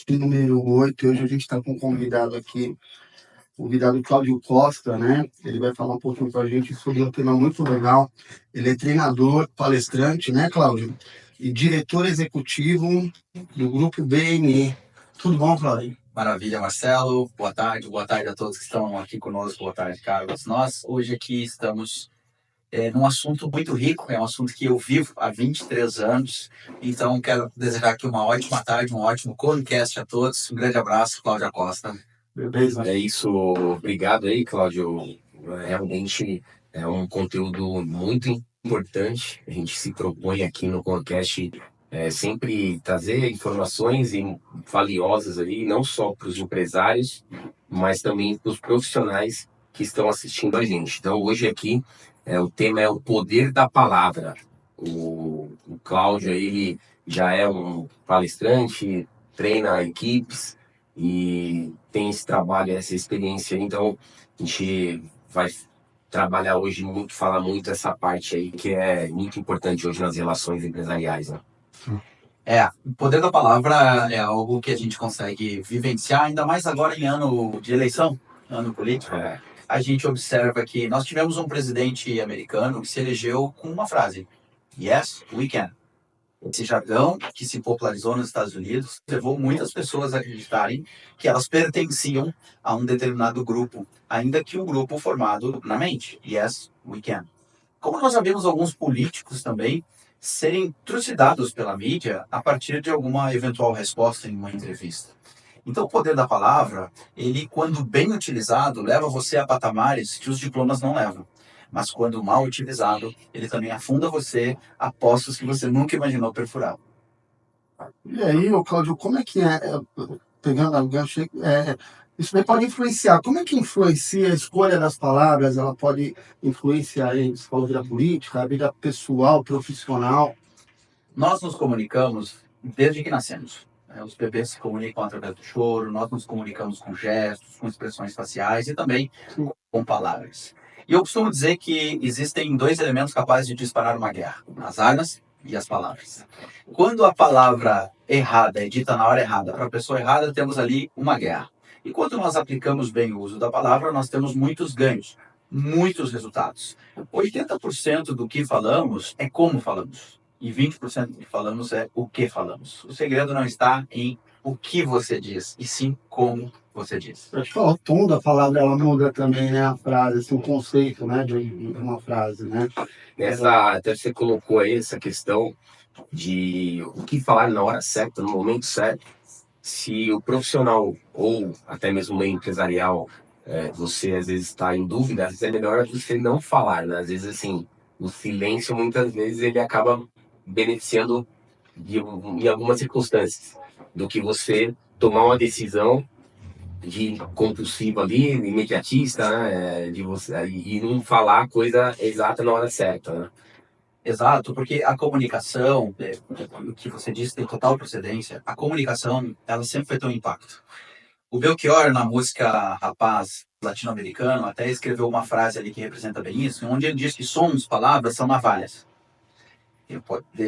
podcast número 8. Hoje a gente está com um convidado aqui, o convidado Cláudio Costa, né? Ele vai falar um pouquinho com a gente sobre um tema muito legal. Ele é treinador, palestrante, né, Cláudio? E diretor executivo do grupo BME. Tudo bom, Cláudio? Maravilha, Marcelo. Boa tarde a todos que estão aqui conosco. Boa tarde, Carlos. Nós hoje aqui estamos num assunto muito rico, é um assunto que eu vivo há 23 anos, então quero desejar aqui uma ótima tarde, um ótimo podcast a todos. Um grande abraço, Cláudia Costa. Beleza? É isso, obrigado aí, Cláudio. Realmente é um conteúdo muito importante. A gente se propõe aqui no podcast sempre trazer informações valiosas aí, não só para os empresários, mas também para os profissionais que estão assistindo a gente. Então, hoje aqui, o tema é o poder da palavra. O Cláudio, ele já é um palestrante, treina equipes e tem esse trabalho, essa experiência. Então, a gente vai trabalhar hoje muito, falar muito essa parte aí, que é muito importante hoje nas relações empresariais, né? O poder da palavra é algo que a gente consegue vivenciar, ainda mais agora em ano de eleição, ano político. A gente observa que nós tivemos um presidente americano que se elegeu com uma frase: Yes, we can. Esse jargão que se popularizou nos Estados Unidos levou muitas pessoas a acreditarem que elas pertenciam a um determinado grupo, ainda que um grupo formado na mente. Yes, we can. Como nós sabemos alguns políticos também serem trucidados pela mídia a partir de alguma eventual resposta em uma entrevista. Então, o poder da palavra, ele, quando bem utilizado, leva você a patamares que os diplomas não levam. Mas, quando mal utilizado, ele também afunda você a poços que você nunca imaginou perfurar. E aí, Cláudio, como é que pegando a gancho, isso daí pode influenciar? Como é que influencia a escolha das palavras? Ela pode influenciar em a vida política, a vida pessoal, profissional? Nós nos comunicamos desde que nascemos. Os bebês se comunicam através do choro, nós nos comunicamos com gestos, com expressões faciais e também com palavras. E eu costumo dizer que existem dois elementos capazes de disparar uma guerra: as armas e as palavras. Quando a palavra errada é dita na hora errada para a pessoa errada, temos ali uma guerra. E quando nós aplicamos bem o uso da palavra, nós temos muitos ganhos, muitos resultados. 80% do que falamos é como falamos. E 20% do que falamos é o que falamos. O segredo não está em o que você diz, e sim como você diz. Acho que o tom da palavra ela muda também, né? A frase, assim, o conceito, né, de uma frase, né? Até você colocou aí essa questão de o que falar na hora certa, no momento certo. Se o profissional ou até mesmo o meio empresarial, você às vezes está em dúvida, às vezes é melhor você não falar, né? Às vezes, assim, o silêncio muitas vezes ele acaba beneficiando em algumas circunstâncias do que você tomar uma decisão de compulsiva ali, imediatista, né? De você e não falar a coisa exata na hora certa, né? Exato, porque a comunicação, o que você disse tem total procedência, a comunicação, ela sempre vai ter um impacto. O Belchior, na música Rapaz latino-americano, até escreveu uma frase ali que representa bem isso, onde ele diz que sons, palavras, são navalhas.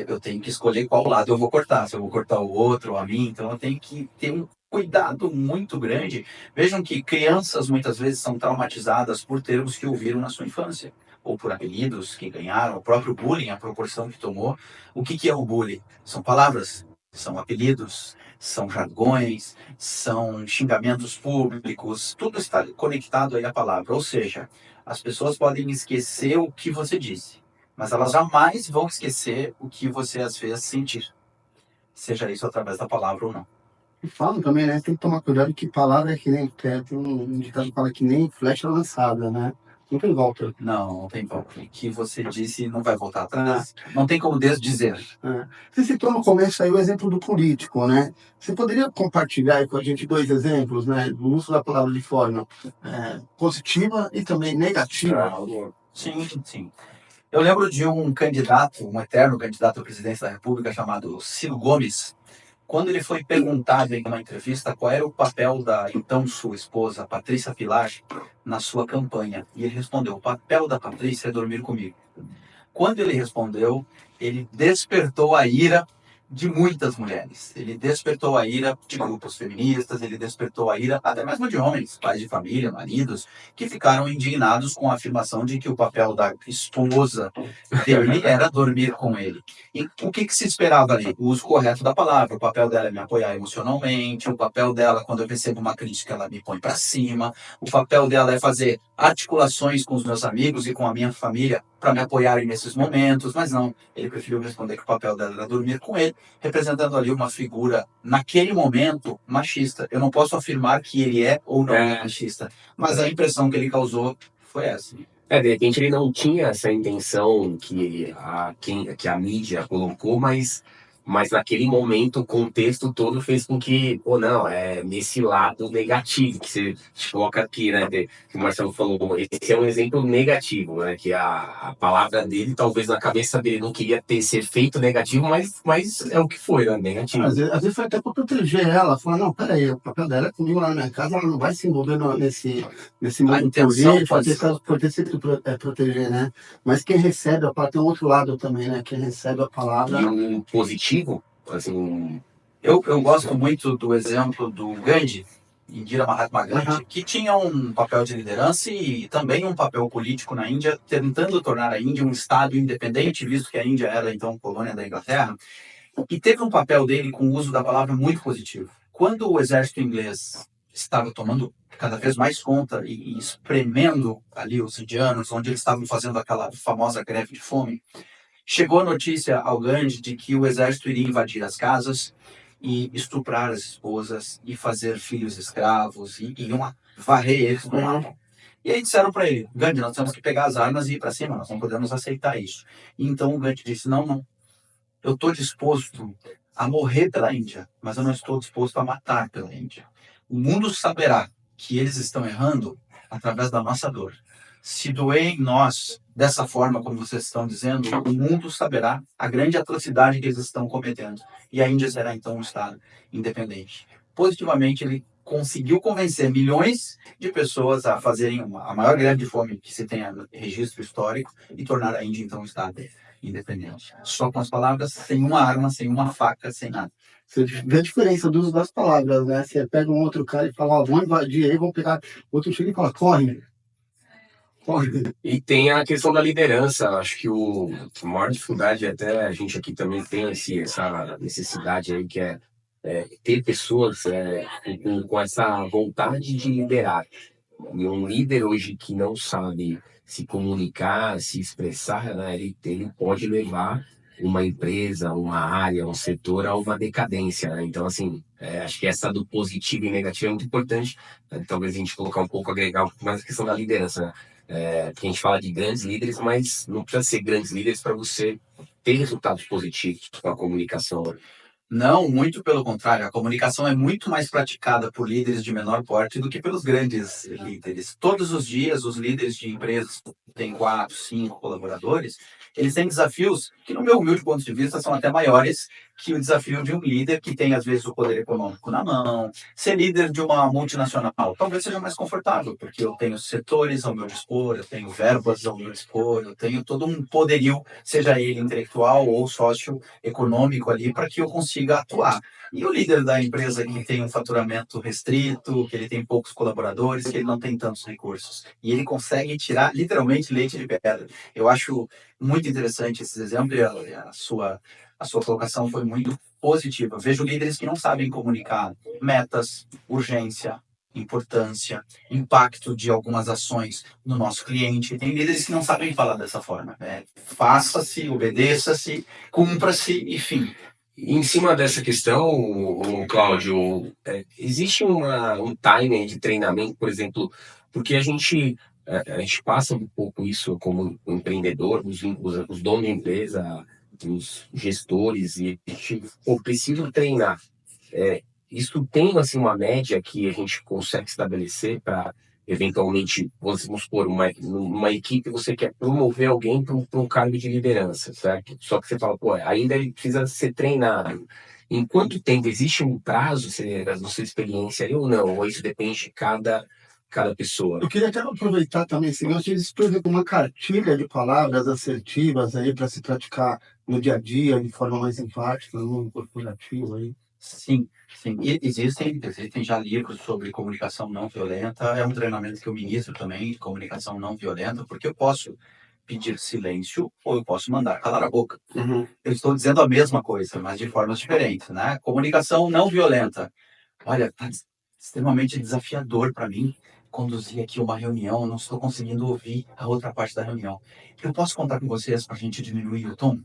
Eu tenho que escolher qual lado eu vou cortar, se eu vou cortar o outro ou a mim, então eu tenho que ter um cuidado muito grande. Vejam que crianças muitas vezes são traumatizadas por termos que ouviram na sua infância, ou por apelidos que ganharam, o próprio bullying, a proporção que tomou. O que é o bullying? São palavras, são apelidos, são jargões, são xingamentos públicos, tudo está conectado aí à palavra. Ou seja, as pessoas podem esquecer o que você disse, mas elas jamais vão esquecer o que você as fez sentir, seja isso através da palavra ou não. E falam também, né? Tem que tomar cuidado que palavra é que nem... Tem um ditado que fala que nem flecha lançada, né? Não tem volta. Não tem volta. O que você disse não vai voltar atrás. Não tem como desdizer. Você citou no começo aí o exemplo do político, né? Você poderia compartilhar aí com a gente dois exemplos, né? Do uso da palavra de forma positiva e também negativa? Sim. Eu lembro de um candidato, um eterno candidato à presidência da República chamado Ciro Gomes. Quando ele foi perguntado em uma entrevista qual era o papel da então sua esposa, Patrícia Pilar, na sua campanha, e ele respondeu: o papel da Patrícia é dormir comigo. Quando ele respondeu, ele despertou a ira de muitas mulheres. Ele despertou a ira de grupos feministas, ele despertou a ira até mesmo de homens, pais de família, maridos, que ficaram indignados com a afirmação de que o papel da esposa dele era dormir com ele. E o que se esperava ali? O uso correto da palavra. O papel dela é me apoiar emocionalmente, o papel dela, quando eu recebo uma crítica, ela me põe para cima, o papel dela é fazer articulações com os meus amigos e com a minha família para me apoiarem nesses momentos, mas não, ele preferiu responder que o papel dela era dormir com ele, representando ali uma figura, naquele momento, machista. Eu não posso afirmar que ele é ou não é machista, mas a impressão que ele causou foi essa. De repente ele não tinha essa intenção que a mídia colocou, mas naquele momento o contexto todo fez com que, ou não, é nesse lado negativo que você coloca aqui, né? Que o Marcelo falou, esse é um exemplo negativo, né? Que a palavra dele, talvez na cabeça dele não queria ter esse efeito negativo, mas é o que foi, né? Negativo. Às vezes foi até para proteger ela, falar, não, peraí, o papel dela é comigo lá na minha casa, ela não vai se envolver nesse mundo político, pode ser proteger, né? Mas quem recebe a palavra, tem um outro lado também, né? Quem recebe a palavra... E um positivo, assim... Eu gosto muito do exemplo do Gandhi, Indira Mahatma Gandhi, que tinha um papel de liderança e também um papel político na Índia, tentando tornar a Índia um estado independente, visto que a Índia era então colônia da Inglaterra, e teve um papel dele com o uso da palavra muito positivo. Quando o exército inglês estava tomando cada vez mais conta e espremendo ali os indianos, onde eles estavam fazendo aquela famosa greve de fome, chegou a notícia ao Gandhi de que o exército iria invadir as casas e estuprar as esposas e fazer filhos escravos e iam varrer eles no mapa. E aí disseram para ele, Gandhi, nós temos que pegar as armas e ir para cima, nós não podemos aceitar isso. E então o Gandhi disse, não, eu estou disposto a morrer pela Índia, mas eu não estou disposto a matar pela Índia. O mundo saberá que eles estão errando através da nossa dor. Se doer em nós dessa forma, como vocês estão dizendo, o mundo saberá a grande atrocidade que eles estão cometendo. E a Índia será então um Estado independente. Positivamente, ele conseguiu convencer milhões de pessoas a fazerem a maior greve de fome que se tenha registro histórico e tornar a Índia então um Estado independente. Só com as palavras, sem uma arma, sem uma faca, sem nada. Você vê a diferença do uso das palavras, né? Você pega um outro cara e fala, ó, vão invadir aí, vão pegar outro chega e fala, corre. E tem a questão da liderança. Acho que a maior dificuldade, até a gente aqui também tem essa necessidade aí, que é ter pessoas com essa vontade de liderar. E um líder hoje que não sabe se comunicar, se expressar, né, ele pode levar uma empresa, uma área, um setor a uma decadência, né? Então, assim, acho que essa do positivo e negativo é muito importante. Talvez a gente colocar um pouco, agregar um pouco mais a questão da liderança, né? Que a gente fala de grandes líderes, mas não precisa ser grandes líderes para você ter resultados positivos com a comunicação. Não, muito pelo contrário. A comunicação é muito mais praticada por líderes de menor porte do que pelos grandes líderes. Todos os dias, os líderes de empresas que têm 4, 5 colaboradores, eles têm desafios que, no meu humilde ponto de vista, são até maiores que o desafio de um líder que tem, às vezes, o poder econômico na mão. Ser líder de uma multinacional talvez seja mais confortável, porque eu tenho setores ao meu dispor, eu tenho verbas ao meu dispor, eu tenho todo um poderio, seja ele intelectual ou socioeconômico ali, para que eu consiga atuar. E o líder da empresa que tem um faturamento restrito, que ele tem poucos colaboradores, que ele não tem tantos recursos. E ele consegue tirar, literalmente, leite de pedra. Eu acho muito interessante esses exemplos e a sua colocação foi muito positiva. Vejo líderes que não sabem comunicar metas, urgência, importância, impacto de algumas ações no nosso cliente. Tem líderes que não sabem falar dessa forma. Faça-se, obedeça-se, cumpra-se e fim. Em cima dessa questão, Cláudio, existe um timing de treinamento, por exemplo, porque a gente passa um pouco isso como empreendedor, os donos de empresa, os gestores, e a gente precisa treinar. Isso tem assim, uma média que a gente consegue estabelecer para, eventualmente, vamos supor, uma equipe, você quer promover alguém para um cargo de liderança, certo? Só que você fala, pô, ainda ele precisa ser treinado. Em quanto tempo? Existe um prazo, na sua experiência aí, ou não? Ou isso depende de cada cada pessoa. Eu queria até aproveitar também, se vocês, por exemplo, uma cartilha de palavras assertivas aí para se praticar no dia a dia, de forma mais empática, no corporativo aí. Sim, sim. E existem já livros sobre comunicação não violenta. É um treinamento que eu ministro também, de comunicação não violenta, porque eu posso pedir silêncio ou eu posso mandar calar a boca. Uhum. Eu estou dizendo a mesma coisa, mas de formas diferentes, né? Comunicação não violenta. Olha, tá extremamente desafiador para mim conduzir aqui uma reunião, eu não estou conseguindo ouvir a outra parte da reunião. Eu posso contar com vocês para a gente diminuir o tom?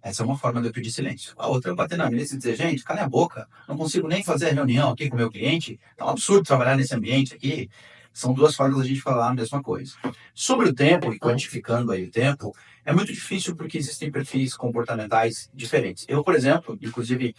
Essa é uma forma de eu pedir silêncio. A outra é bater na mesa e dizer, gente, cala a boca, não consigo nem fazer a reunião aqui com o meu cliente, tá um absurdo trabalhar nesse ambiente aqui. São duas formas da gente falar a mesma coisa. Sobre o tempo, e quantificando aí o tempo, é muito difícil porque existem perfis comportamentais diferentes. Eu, por exemplo, inclusive,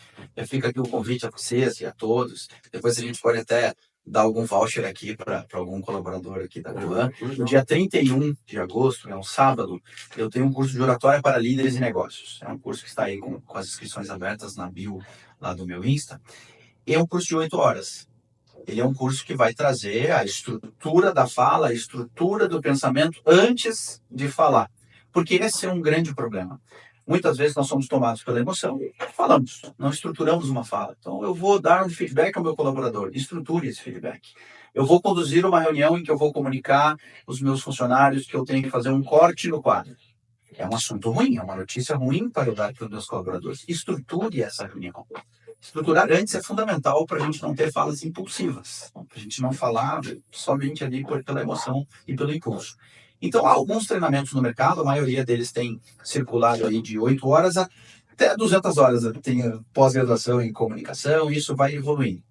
fica aqui o convite a vocês e a todos, depois a gente pode até dar algum voucher aqui para algum colaborador aqui da Coan. No dia 31 de agosto, é um sábado, eu tenho um curso de oratória para líderes e negócios. É um curso que está aí com as inscrições abertas na bio lá do meu Insta. E é um curso de 8 horas. Ele é um curso que vai trazer a estrutura da fala, a estrutura do pensamento antes de falar. Porque esse é um grande problema. Muitas vezes nós somos tomados pela emoção e falamos, não estruturamos uma fala. Então, eu vou dar um feedback ao meu colaborador, estruture esse feedback. Eu vou conduzir uma reunião em que eu vou comunicar aos meus funcionários que eu tenho que fazer um corte no quadro. É um assunto ruim, é uma notícia ruim para eu dar para os meus colaboradores. Estruture essa reunião. Estruturar antes é fundamental para a gente não ter falas impulsivas, para a gente não falar somente ali pela emoção e pelo impulso. Então, há alguns treinamentos no mercado, a maioria deles tem circulado aí de 8 horas até 200 horas. Tem pós-graduação em comunicação, e isso vai evoluindo.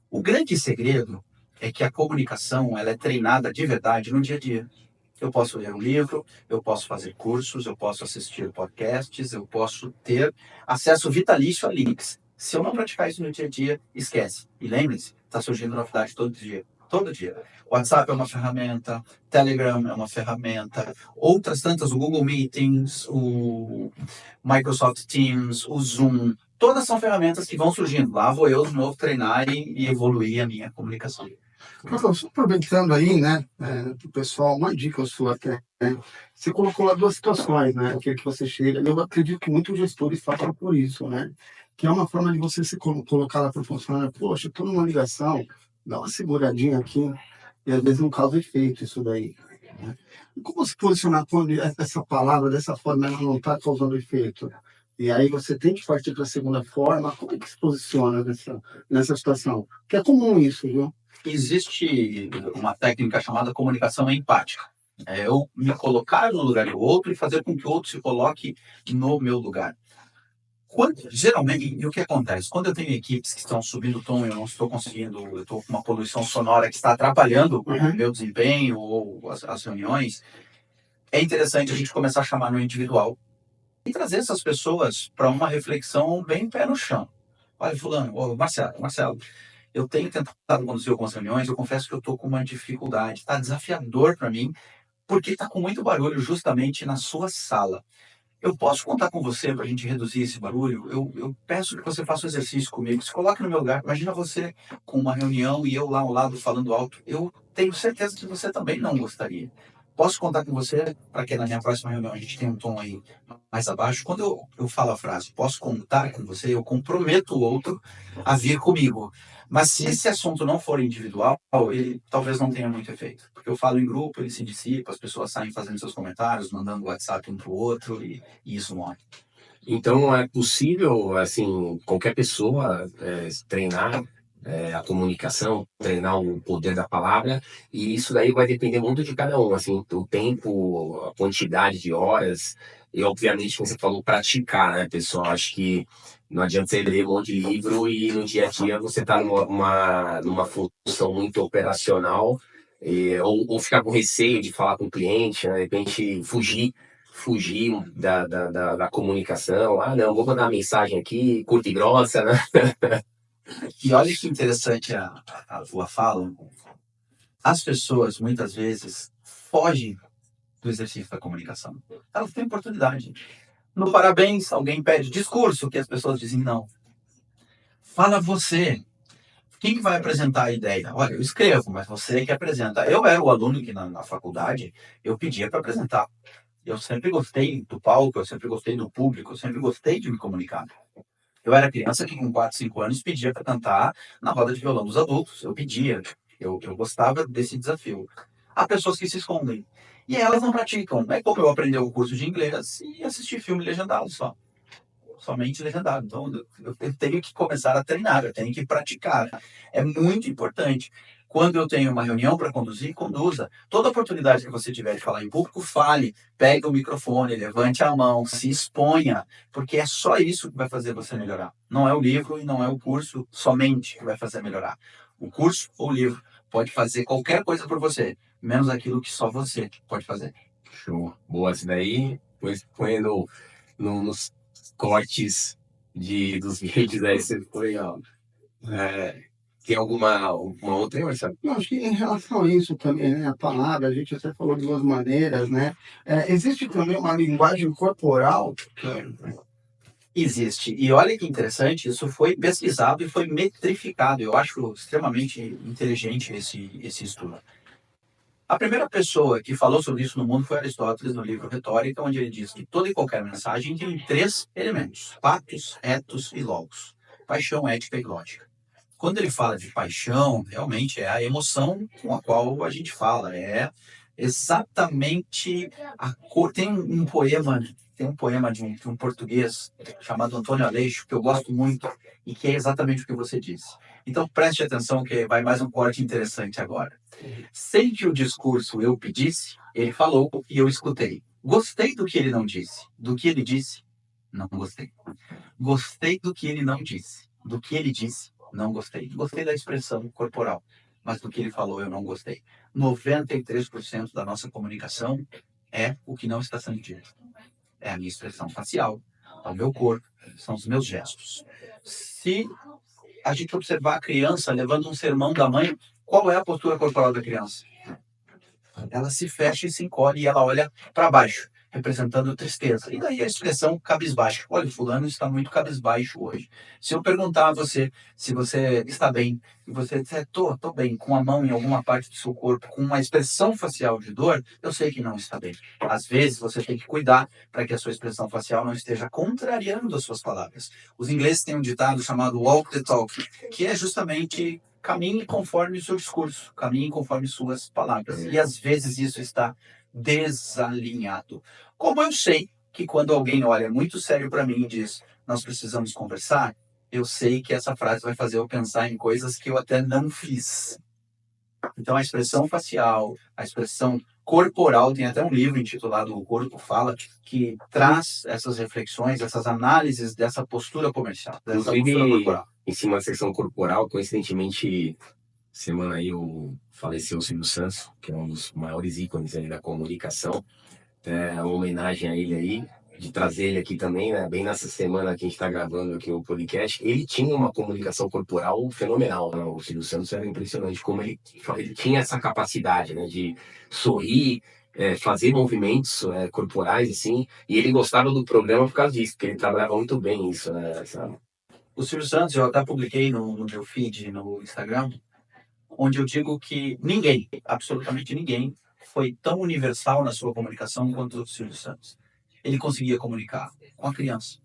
O grande segredo é que a comunicação ela é treinada de verdade no dia a dia. Eu posso ler um livro, eu posso fazer cursos, eu posso assistir podcasts, eu posso ter acesso vitalício a links. Se eu não praticar isso no dia a dia, esquece. E lembre-se, está surgindo novidade todo dia. Todo dia. O WhatsApp é uma ferramenta, Telegram é uma ferramenta, outras tantas, o Google Meetings, o Microsoft Teams, o Zoom, todas são ferramentas que vão surgindo. Lá vou eu de novo treinar e evoluir a minha comunicação. Só aproveitando aí, né, pro pessoal, uma dica sua até, né? Você colocou lá duas situações, né? Aquele que você chega, eu acredito que muitos gestores façam por isso, né? Que é uma forma de você se colocar lá para o funcionário, poxa, eu estou numa ligação, dá uma seguradinha aqui, e às vezes não causa efeito isso daí. Né? E como se posicionar quando essa palavra, dessa forma, ela não está causando efeito? E aí você tem que partir para a segunda forma, como é que se posiciona nessa situação? Porque é comum isso, viu? Existe uma técnica chamada comunicação empática. É eu me colocar no lugar do outro e fazer com que o outro se coloque no meu lugar. Geralmente, e o que acontece? Quando eu tenho equipes que estão subindo o tom e eu não estou conseguindo, eu estou com uma poluição sonora que está atrapalhando o meu desempenho ou as reuniões, é interessante a gente começar a chamar no individual e trazer essas pessoas para uma reflexão bem pé no chão. Olha, fulano, Marcelo, eu tenho tentado conduzir algumas reuniões, eu confesso que eu estou com uma dificuldade, está desafiador para mim, porque está com muito barulho justamente na sua sala. Eu posso contar com você para a gente reduzir esse barulho? Eu peço que você faça o exercício comigo, se coloque no meu lugar. Imagina você com uma reunião e eu lá ao lado falando alto. Eu tenho certeza que você também não gostaria. Posso contar com você para que na minha próxima reunião a gente tenha um tom aí mais abaixo? Quando eu falo a frase, posso contar com você, eu comprometo o outro a vir comigo. Mas se esse assunto não for individual, ele talvez não tenha muito efeito. Porque eu falo em grupo, ele se dissipa, as pessoas saem fazendo seus comentários, mandando WhatsApp um para o outro e isso morre. Então é possível, assim, qualquer pessoa treinar a comunicação, treinar o poder da palavra, e isso daí vai depender muito de cada um, assim, o tempo, a quantidade de horas, e obviamente, como você falou, praticar, né, pessoal? Acho que não adianta você ler um monte de livro e no dia a dia você está numa função muito operacional, ou ficar com receio de falar com o cliente, né, de repente fugir da comunicação. Ah, não, vou mandar uma mensagem aqui, curta e grossa, né? E olha que interessante a tua fala. As pessoas, muitas vezes, fogem do exercício da comunicação. Elas têm oportunidade. No parabéns, alguém pede discurso, que as pessoas dizem não. Fala você. Quem que vai apresentar a ideia? Olha, eu escrevo, mas você que apresenta. Eu era o aluno que na faculdade eu pedia para apresentar. Eu sempre gostei do palco, eu sempre gostei do público, eu sempre gostei de me comunicar. Eu era criança que com 4, 5 anos pedia para cantar na roda de violão dos adultos. Eu pedia, eu gostava desse desafio. Há pessoas que se escondem. E elas não praticam. É como eu aprendi o curso de inglês e assistir filme legendado só. Somente legendado. Então, eu tenho que começar a treinar, eu tenho que praticar. É muito importante. Quando eu tenho uma reunião para conduzir, conduza. Toda oportunidade que você tiver de falar em público, fale. Pegue o microfone, levante a mão, se exponha, porque é só isso que vai fazer você melhorar. Não é o livro e não é o curso somente que vai fazer melhorar. O curso ou o livro pode fazer qualquer coisa por você, menos aquilo que só você pode fazer. Show. Boa, essa daí. Depois põe nos cortes dos vídeos aí, você foi, ó. Tem alguma outra aí, Marcelo? Eu acho que em relação a isso também, né, a palavra, a gente até falou de duas maneiras, né? Existe também uma linguagem corporal. Existe. E olha que interessante, isso foi pesquisado e foi metrificado. Eu acho extremamente inteligente esse estudo. A primeira pessoa que falou sobre isso no mundo foi Aristóteles, no livro Retórica, onde ele diz que toda e qualquer mensagem tem 3 elementos: patos, etos e logos. Paixão, ética e lógica. Quando ele fala de paixão, realmente é a emoção com a qual a gente fala. É exatamente a cor. Tem um poema de um português chamado Antônio Aleixo, que eu gosto muito e que é exatamente o que você disse. Então preste atenção que vai mais um corte interessante agora. Sem que o discurso eu pedisse, ele falou e eu escutei. Gostei do que ele não disse. Do que ele disse, não gostei. Gostei do que ele não disse. Do que ele disse, não gostei. Gostei da expressão corporal, mas do que ele falou eu não gostei. 93% da nossa comunicação é o que não está sendo dito. É a minha expressão facial, é o meu corpo, são os meus gestos. Se a gente observar a criança levando um sermão da mãe, qual é a postura corporal da criança? Ela se fecha e se encolhe e ela olha para baixo, representando tristeza. E daí a expressão cabisbaixo. Olha, fulano está muito cabisbaixo hoje. Se eu perguntar a você se você está bem, e você disser, tô bem, com a mão em alguma parte do seu corpo, com uma expressão facial de dor, eu sei que não está bem. Às vezes você tem que cuidar para que a sua expressão facial não esteja contrariando as suas palavras. Os ingleses têm um ditado chamado walk the talk, que é justamente caminhe conforme o seu discurso, caminhe conforme suas palavras. E às vezes isso está desalinhado. Como eu sei que quando alguém olha muito sério para mim e diz, nós precisamos conversar, eu sei que essa frase vai fazer eu pensar em coisas que eu até não fiz. Então a expressão facial, a expressão corporal, tem até um livro intitulado O Corpo Fala, que traz essas reflexões, essas análises dessa postura comercial, dessa postura corporal. Em cima da secção corporal, coincidentemente, semana aí faleceu o Silvio Santos, que é um dos maiores ícones aí da comunicação. Uma homenagem a ele aí, de trazer ele aqui também, né? Bem nessa semana que a gente está gravando aqui o podcast. Ele tinha uma comunicação corporal fenomenal, né? O Silvio Santos era impressionante como ele tinha essa capacidade, né? De sorrir, fazer movimentos corporais, assim. E ele gostava do programa por causa disso, porque ele trabalhava muito bem isso, né? O Silvio Santos, eu até publiquei no meu feed, no Instagram, onde eu digo que ninguém, absolutamente ninguém, foi tão universal na sua comunicação quanto o Silvio Santos. Ele conseguia comunicar com a criança,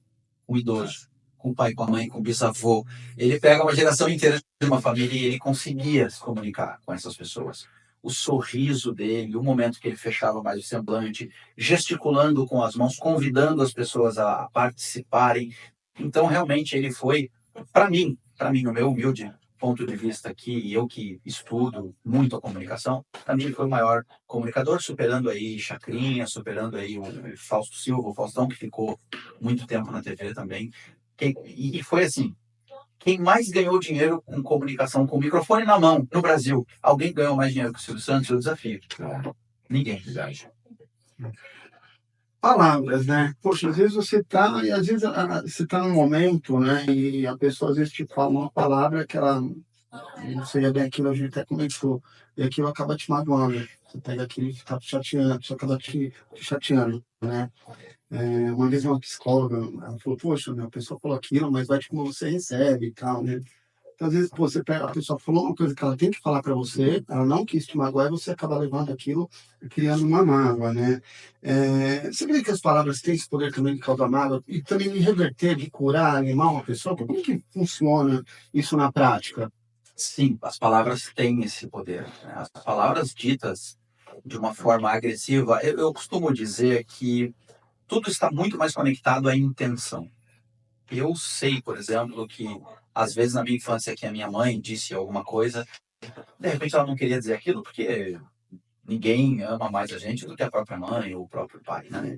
com o idoso, com o pai, com a mãe, com o bisavô. Ele pega uma geração inteira de uma família e ele conseguia se comunicar com essas pessoas. O sorriso dele, o momento que ele fechava mais o semblante, gesticulando com as mãos, convidando as pessoas a participarem. Então, realmente, ele foi, para mim, no meu humilde ponto de vista aqui, e eu que estudo muito a comunicação, para mim ele foi o maior comunicador, superando aí Chacrinha, superando aí o Fausto Silva, o Faustão, que ficou muito tempo na TV também. E foi assim, quem mais ganhou dinheiro com comunicação, com o microfone na mão, no Brasil, alguém ganhou mais dinheiro que o Silvio Santos? Eu desafio. Ninguém. Verdade. Palavras, né? Poxa, às vezes você tá, e às vezes você tá num momento, né? E a pessoa às vezes te fala uma palavra que ela não seria bem aquilo, a gente até comentou, e aquilo acaba te magoando. Você pega aquilo que tá te chateando, isso acaba te chateando, né? Uma vez uma psicóloga, ela falou, poxa, a pessoa falou aquilo, mas vai de como você recebe e tal, né? Então, às vezes, pô, você pega, a pessoa falou uma coisa que ela tem que falar para você, ela não quis te magoar, e você acaba levando aquilo e criando uma mágoa, né? Você vê que as palavras têm esse poder também de causar mágoa e também de reverter, de curar, animar uma pessoa? Como que funciona isso na prática? Sim, as palavras têm esse poder, né? As palavras ditas de uma forma agressiva, eu costumo dizer que tudo está muito mais conectado à intenção. Eu sei, por exemplo, que às vezes na minha infância que a minha mãe disse alguma coisa, de repente ela não queria dizer aquilo porque ninguém ama mais a gente do que a própria mãe ou o próprio pai, né?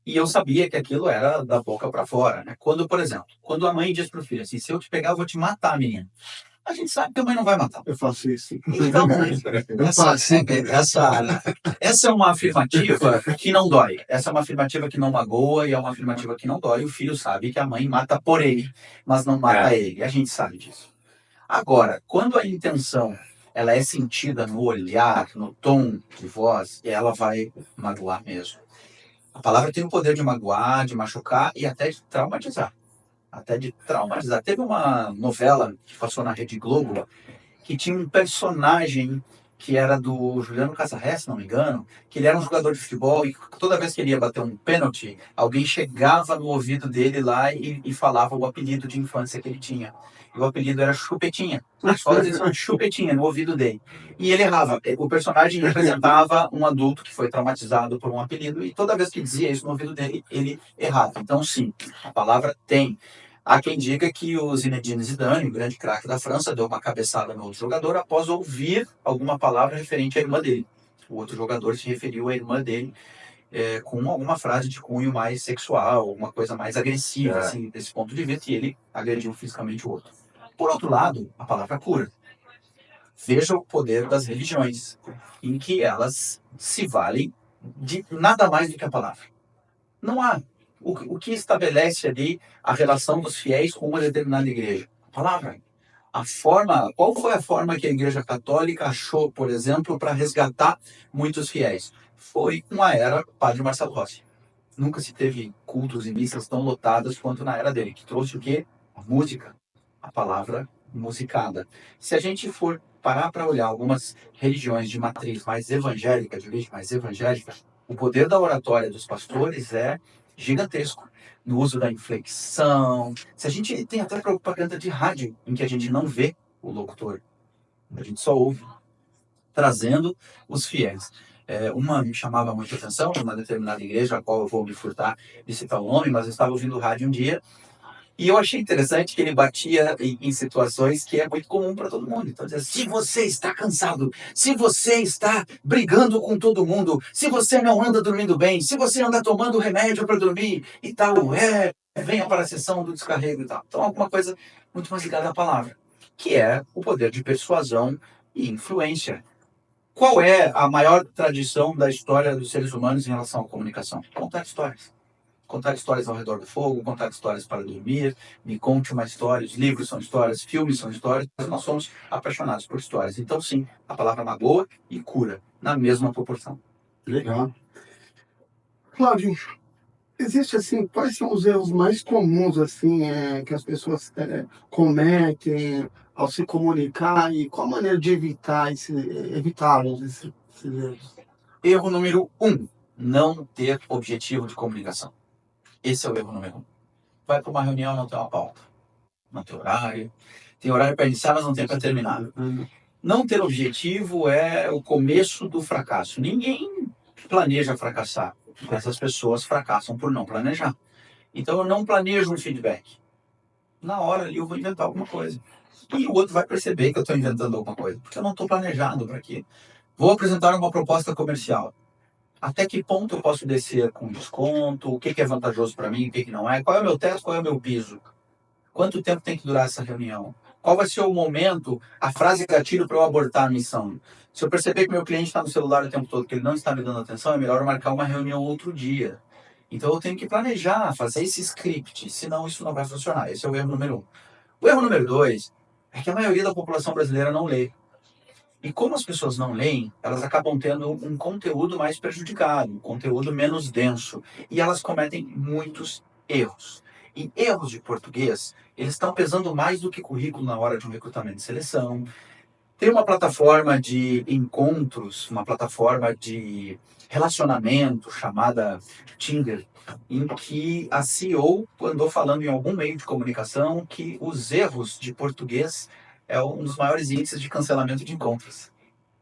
E eu sabia que aquilo era da boca para fora, né? Quando, por exemplo, quando a mãe diz para o filho assim, se eu te pegar, eu vou te matar, menino. A gente sabe que a mãe não vai matar. Eu faço isso. Então, Eu faço. essa é uma afirmativa que não dói. Essa é uma afirmativa que não magoa e é uma afirmativa que não dói. O filho sabe que a mãe mata por ele, mas não mata ele. A gente sabe disso. Agora, quando a intenção ela é sentida no olhar, no tom de voz, ela vai magoar mesmo. A palavra tem o poder de magoar, de machucar e até de traumatizar. Até de traumatizar. Teve uma novela que passou na Rede Globo que tinha um personagem que era do Juliano Casarré, se não me engano, que ele era um jogador de futebol e toda vez que ele ia bater um pênalti, alguém chegava no ouvido dele lá e falava o apelido de infância que ele tinha. E o apelido era Chupetinha. Só dizia Chupetinha no ouvido dele. E ele errava. O personagem representava um adulto que foi traumatizado por um apelido e toda vez que dizia isso no ouvido dele, ele errava. Então, sim, a palavra tem. Há quem diga que o Zinedine Zidane, o grande craque da França, deu uma cabeçada no outro jogador após ouvir alguma palavra referente à irmã dele. O outro jogador se referiu à irmã dele com alguma frase de cunho mais sexual, alguma coisa mais agressiva, assim, desse ponto de vista, e ele agrediu fisicamente o outro. Por outro lado, a palavra cura. Veja o poder das religiões, em que elas se valem de nada mais do que a palavra. Não há. O que estabelece ali a relação dos fiéis com uma determinada igreja? A palavra. A forma, qual foi a forma que a Igreja Católica achou, por exemplo, para resgatar muitos fiéis? Foi com a era Padre Marcelo Rossi. Nunca se teve cultos e missas tão lotadas quanto na era dele, que trouxe o quê? A música, a palavra musicada. Se a gente for parar para olhar algumas religiões de matriz mais evangélica, de origem mais evangélica, o poder da oratória dos pastores é gigantesco. No uso da inflexão. Se a gente tem até propaganda de rádio, em que a gente não vê o locutor, a gente só ouve, trazendo os fiéis. Uma me chamava muita atenção, uma determinada igreja, a qual eu vou me furtar de citar o nome, mas eu estava ouvindo o rádio um dia, e eu achei interessante que ele batia em situações que é muito comum para todo mundo. Então, dizia, se você está cansado, se você está brigando com todo mundo, se você não anda dormindo bem, se você anda tomando remédio para dormir e tal, venha para a sessão do descarrego e tal. Então, alguma coisa muito mais ligada à palavra, que é o poder de persuasão e influência. Qual é a maior tradição da história dos seres humanos em relação à comunicação? Contar histórias. Contar histórias ao redor do fogo, contar histórias para dormir, me conte uma história, os livros são histórias, filmes são histórias, nós somos apaixonados por histórias. Então, sim, a palavra magoa e cura, na mesma proporção. Legal. Cláudio, existe assim, quais são os erros mais comuns assim que as pessoas cometem ao se comunicar e qual a maneira de evitá-los, esses erros? Erro número 1, não ter objetivo de comunicação. Esse é o erro número 1. Vai para uma reunião, não tem uma pauta, não tem horário, tem horário para iniciar, mas não tem para terminar. Não ter objetivo é o começo do fracasso. Ninguém planeja fracassar. Essas pessoas fracassam por não planejar. Então eu não planejo um feedback. Na hora ali eu vou inventar alguma coisa. E o outro vai perceber que eu estou inventando alguma coisa, porque eu não estou planejado para aquilo. Vou apresentar uma proposta comercial. Até que ponto eu posso descer com desconto? O que é vantajoso para mim? O que não é? Qual é o meu teto? Qual é o meu piso? Quanto tempo tem que durar essa reunião? Qual vai ser o momento, a frase gatilho para eu abortar a missão? Se eu perceber que meu cliente está no celular o tempo todo, que ele não está me dando atenção, é melhor eu marcar uma reunião outro dia. Então eu tenho que planejar, fazer esse script, senão isso não vai funcionar. Esse é o erro número 1. O erro número 2 é que a maioria da população brasileira não lê. E como as pessoas não leem, elas acabam tendo um conteúdo mais prejudicado, um conteúdo menos denso. E elas cometem muitos erros. E erros de português, eles estão pesando mais do que currículo na hora de um recrutamento de seleção. Tem uma plataforma de encontros, uma plataforma de relacionamento chamada Tinder, em que a CEO andou falando em algum meio de comunicação que os erros de português é um dos maiores índices de cancelamento de encontros.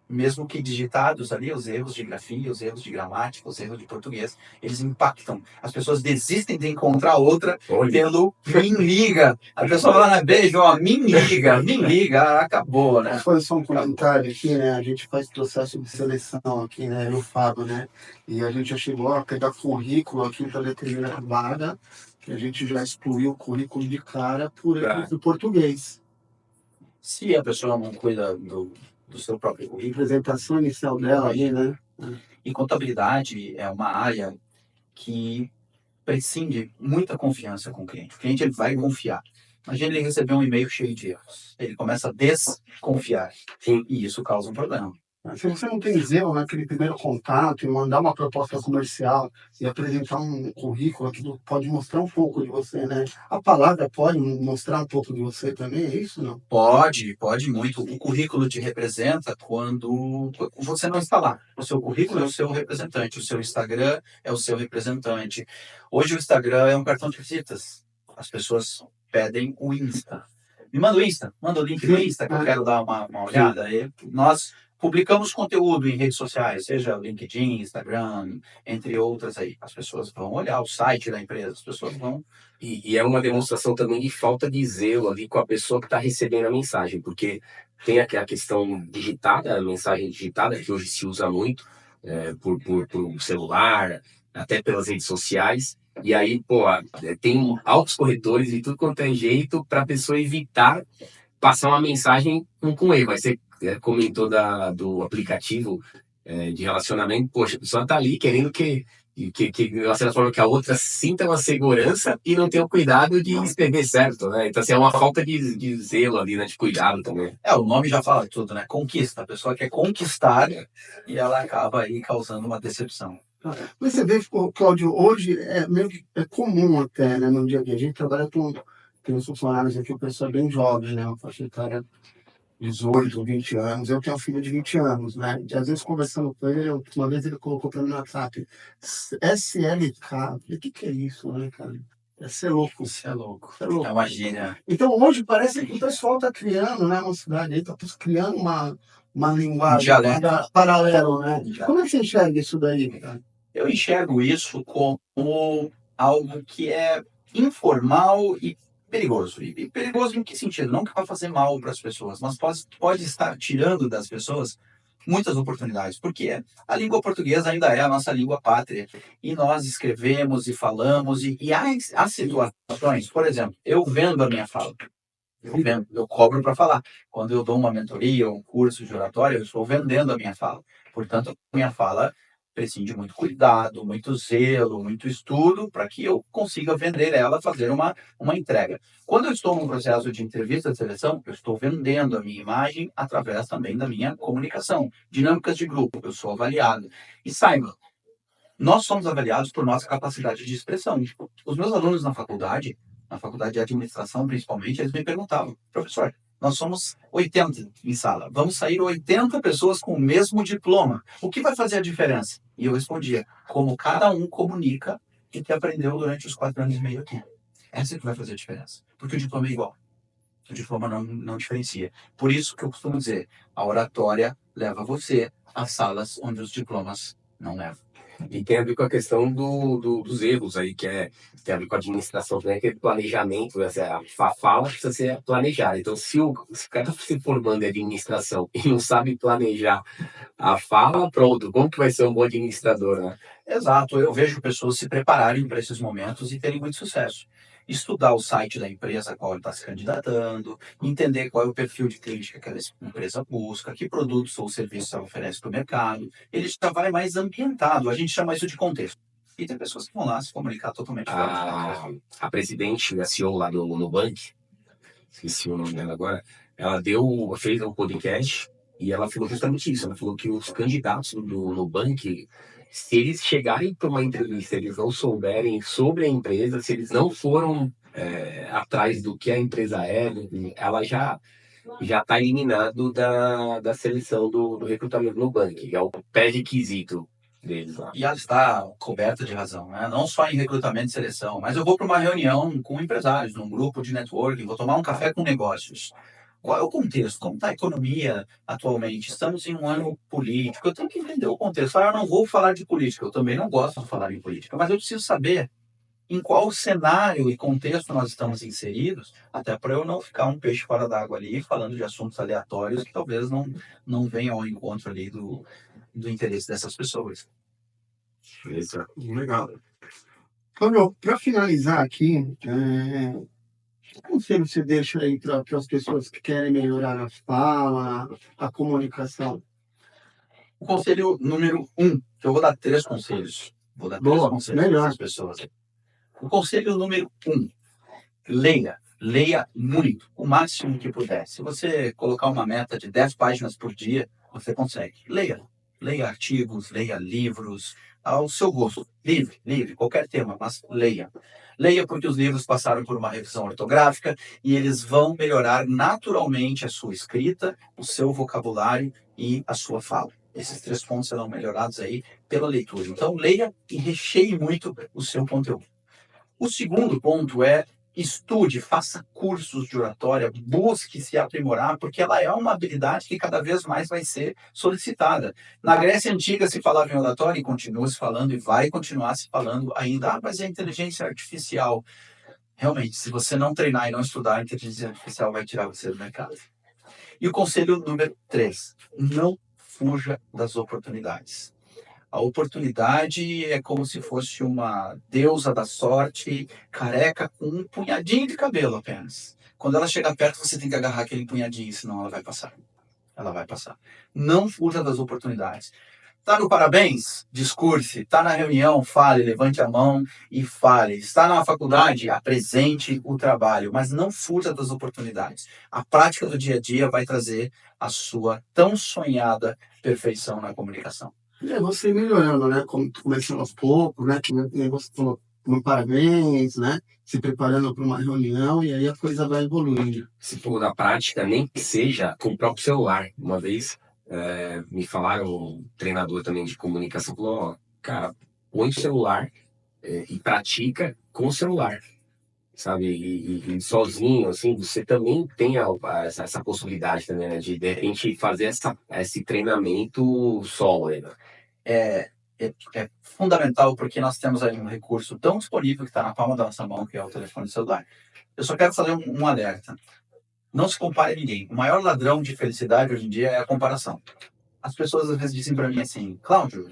Mesmo que digitados ali, os erros de grafia, os erros de gramática, os erros de português, eles impactam. As pessoas desistem de encontrar outra pelo me liga. A pessoa fala na beijo, ó, me liga, acabou, né? Vou fazer só um comentário aqui, né? A gente faz processo de seleção aqui, né? No Fábio, né? E a gente já chegou a pegar currículo aqui para determinada vaga, que a gente já excluiu o currículo de cara por erros do português. Se a pessoa não cuida do seu próprio currículo. Apresentação inicial dela aí, né? E contabilidade é uma área que prescinde muita confiança com o cliente. O cliente ele vai confiar. Imagina ele receber um e-mail cheio de erros. Ele começa a desconfiar. Sim. E isso causa um problema. Se você não tem zelo naquele primeiro contato e mandar uma proposta comercial e apresentar um currículo, aquilo pode mostrar um pouco de você, né? A palavra pode mostrar um pouco de você também, é isso, não? Pode muito. O currículo te representa quando você não está lá. O seu currículo é o seu representante, o seu Instagram é o seu representante. Hoje o Instagram é um cartão de visitas. As pessoas pedem o Insta. Me manda o Insta, manda o link do Insta que eu quero dar uma olhada. E nós publicamos conteúdo em redes sociais, seja o LinkedIn, Instagram, entre outras aí. As pessoas vão olhar o site da empresa, as pessoas vão... E é uma demonstração também de falta de zelo ali com a pessoa que está recebendo a mensagem, porque tem a questão digitada, a mensagem digitada, que hoje se usa muito por celular, até pelas redes sociais, e aí, tem altos corretores e tudo quanto é jeito para a pessoa evitar passar uma mensagem com erro. Aí você comentou do aplicativo de relacionamento, poxa, a pessoa está ali querendo que você falou que a outra sinta uma segurança e não tenha o cuidado de escrever certo, né? Então, assim, é uma falta de zelo ali, né? De cuidado também. O nome já fala tudo, né? Conquista. A pessoa quer conquistar e ela acaba aí causando uma decepção. Mas você vê, Cláudio, hoje é meio que comum até, né? No dia a dia. A gente trabalha tem uns funcionários aqui, o pessoal é bem jovem, né? Uma faixa etária 18, 20 anos. Eu tenho um filho de 20 anos, né? E às vezes conversando com ele, uma vez ele colocou para mim no WhatsApp, SLK. Eu falei, o que é isso, né, cara? É ser louco. Isso é louco. É louco. É uma gíria. Então hoje parece que o pessoal está criando, né? Uma cidade aí, está criando uma linguagem paralelo, né? Como é que você enxerga isso daí, cara? Eu enxergo isso como algo que é informal e perigoso. E perigoso em que sentido? Não que vai fazer mal para as pessoas, mas pode estar tirando das pessoas muitas oportunidades, porque a língua portuguesa ainda é a nossa língua pátria, e nós escrevemos e falamos, e há situações, por exemplo, eu vendo a minha fala, eu cobro para falar. Quando eu dou uma mentoria ou um curso de oratória, eu estou vendendo a minha fala. Portanto, a minha fala precisa de muito cuidado, muito zelo, muito estudo para que eu consiga vender ela, fazer uma entrega. Quando eu estou num processo de entrevista de seleção, eu estou vendendo a minha imagem através também da minha comunicação. Dinâmicas de grupo, eu sou avaliado. E saiba, nós somos avaliados por nossa capacidade de expressão. Os meus alunos na faculdade de administração principalmente, eles me perguntavam, professor, nós somos 80 em sala, vamos sair 80 pessoas com o mesmo diploma, o que vai fazer a diferença? E eu respondia, como cada um comunica o que aprendeu durante os 4 anos e meio aqui. Essa é que vai fazer a diferença, porque o diploma é igual. O diploma não diferencia. Por isso que eu costumo dizer, a oratória leva você às salas onde os diplomas não levam. E tem a ver com a questão dos erros aí, tem a ver com a administração, né? Que é planejamento, a fala precisa ser planejada. Então, se o cara está se formando em administração e não sabe planejar a fala, pronto, como que vai ser um bom administrador, né? Exato, eu vejo pessoas se prepararem para esses momentos e terem muito sucesso. Estudar o site da empresa a qual ele está se candidatando, entender qual é o perfil de cliente que aquela empresa busca, que produtos ou serviços ela oferece para o mercado. Ele já vai mais ambientado, a gente chama isso de contexto. E tem pessoas que vão lá se comunicar totalmente fora de contexto. A presidente, a CEO lá do Nubank, esqueci o nome dela agora, ela fez um podcast e ela falou justamente isso. Ela falou que os candidatos do Nubank, se eles chegarem para uma entrevista, eles não souberem sobre a empresa, se eles não foram atrás do que a empresa é, ela já está eliminado da seleção do recrutamento no Nubank, que é o pré-requisito deles lá. E ela está coberta de razão, né? Não só em recrutamento e seleção, mas eu vou para uma reunião com empresários, num grupo de networking, vou tomar um café com negócios. Qual é o contexto? Como está a economia atualmente? Estamos em um ano político. Eu tenho que entender o contexto. Eu não vou falar de política, eu também não gosto de falar em política, mas eu preciso saber em qual cenário e contexto nós estamos inseridos, até para eu não ficar um peixe fora d'água ali, falando de assuntos aleatórios que talvez não venham ao encontro ali do interesse dessas pessoas. Isso. Legal. Fábio, para finalizar aqui, que conselho você deixa aí para as pessoas que querem melhorar a fala, a comunicação? O conselho número 1, que eu vou dar 3 conselhos. Vou dar 3 Boa, conselhos melhor. para as pessoas. O conselho número 1, leia. Leia muito, o máximo que puder. Se você colocar uma meta de 10 páginas por dia, você consegue. Leia. Leia artigos, leia livros, ao seu gosto. Livre, qualquer tema, mas leia. Leia porque os livros passaram por uma revisão ortográfica e eles vão melhorar naturalmente a sua escrita, o seu vocabulário e a sua fala. Esses 3 pontos serão melhorados aí pela leitura. Então, leia e recheie muito o seu conteúdo. O segundo ponto é estude, faça cursos de oratória, busque se aprimorar, porque ela é uma habilidade que cada vez mais vai ser solicitada. Na Grécia Antiga se falava em oratória e continua se falando e vai continuar se falando ainda. Ah, mas é inteligência artificial. Realmente, se você não treinar e não estudar, a inteligência artificial vai tirar você do mercado. E o conselho número 3, não fuja das oportunidades. A oportunidade é como se fosse uma deusa da sorte, careca, com um punhadinho de cabelo apenas. Quando ela chegar perto, você tem que agarrar aquele punhadinho, senão ela vai passar. Ela vai passar. Não fuja das oportunidades. Está no parabéns? Discurse. Está na reunião? Fale, levante a mão e fale. Está na faculdade? Apresente o trabalho, mas não fuja das oportunidades. A prática do dia a dia vai trazer a sua tão sonhada perfeição na comunicação. É você melhorando, né? Começando aos poucos, né? Que nem você falou, no parabéns, né? Se preparando para uma reunião e aí a coisa vai evoluindo. Se for da prática, nem que seja com o próprio celular. Uma vez me falaram, um treinador também de comunicação, falou, ó, cara, põe o celular e pratica com o celular, sabe? E sozinho, assim, você também tem essa possibilidade também, né? De repente fazer esse treinamento solo, né? É fundamental porque nós temos aí um recurso tão disponível que está na palma da nossa mão, que é o telefone celular. Eu só quero fazer um alerta. Não se compare a ninguém. O maior ladrão de felicidade hoje em dia é a comparação. As pessoas às vezes dizem para mim assim, Cláudio,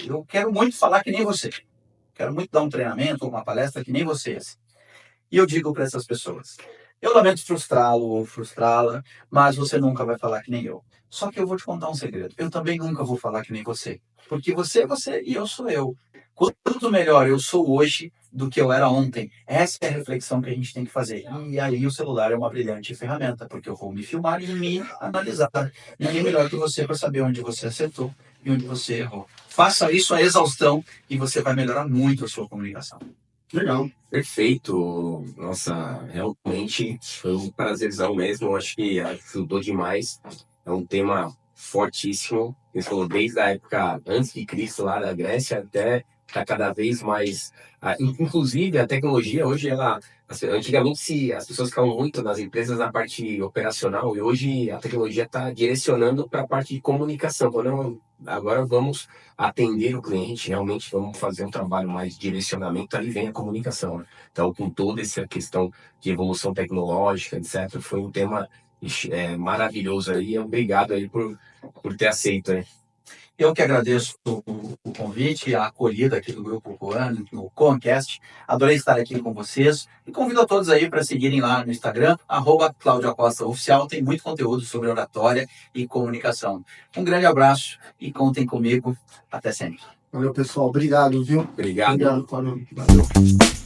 eu quero muito falar que nem você. Quero muito dar um treinamento ou uma palestra que nem você. E eu digo para essas pessoas, eu lamento frustrá-lo ou frustrá-la, mas você nunca vai falar que nem eu. Só que eu vou te contar um segredo. Eu também nunca vou falar que nem você. Porque você é você e eu sou eu. Quanto melhor eu sou hoje do que eu era ontem. Essa é a reflexão que a gente tem que fazer. E aí o celular é uma brilhante ferramenta, porque eu vou me filmar e me analisar. Ninguém melhor que você para saber onde você acertou e onde você errou. Faça isso a exaustão e você vai melhorar muito a sua comunicação. Legal. Perfeito. Nossa, realmente foi um prazerzão mesmo. Acho que ajudou demais. É um tema fortíssimo. Você falou desde a época antes de Cristo, lá da Grécia, até tá cada vez mais. Inclusive, a tecnologia hoje, antigamente as pessoas ficavam muito nas empresas na parte operacional e hoje a tecnologia está direcionando para a parte de comunicação. Então, agora vamos atender o cliente, realmente vamos fazer um trabalho mais de direcionamento, aí vem a comunicação, né? Então, com toda essa questão de evolução tecnológica, etc., foi um tema maravilhoso aí. Obrigado aí por ter aceito aí. Eu que agradeço o convite, a acolhida aqui do Grupo Coan, no Coancast. Adorei estar aqui com vocês e convido a todos aí para seguirem lá no Instagram, @CláudioAcostaOficial. Tem muito conteúdo sobre oratória e comunicação. Um grande abraço e contem comigo. Até sempre. Valeu, pessoal. Obrigado, viu? Obrigado. Obrigado, Fábio. Valeu.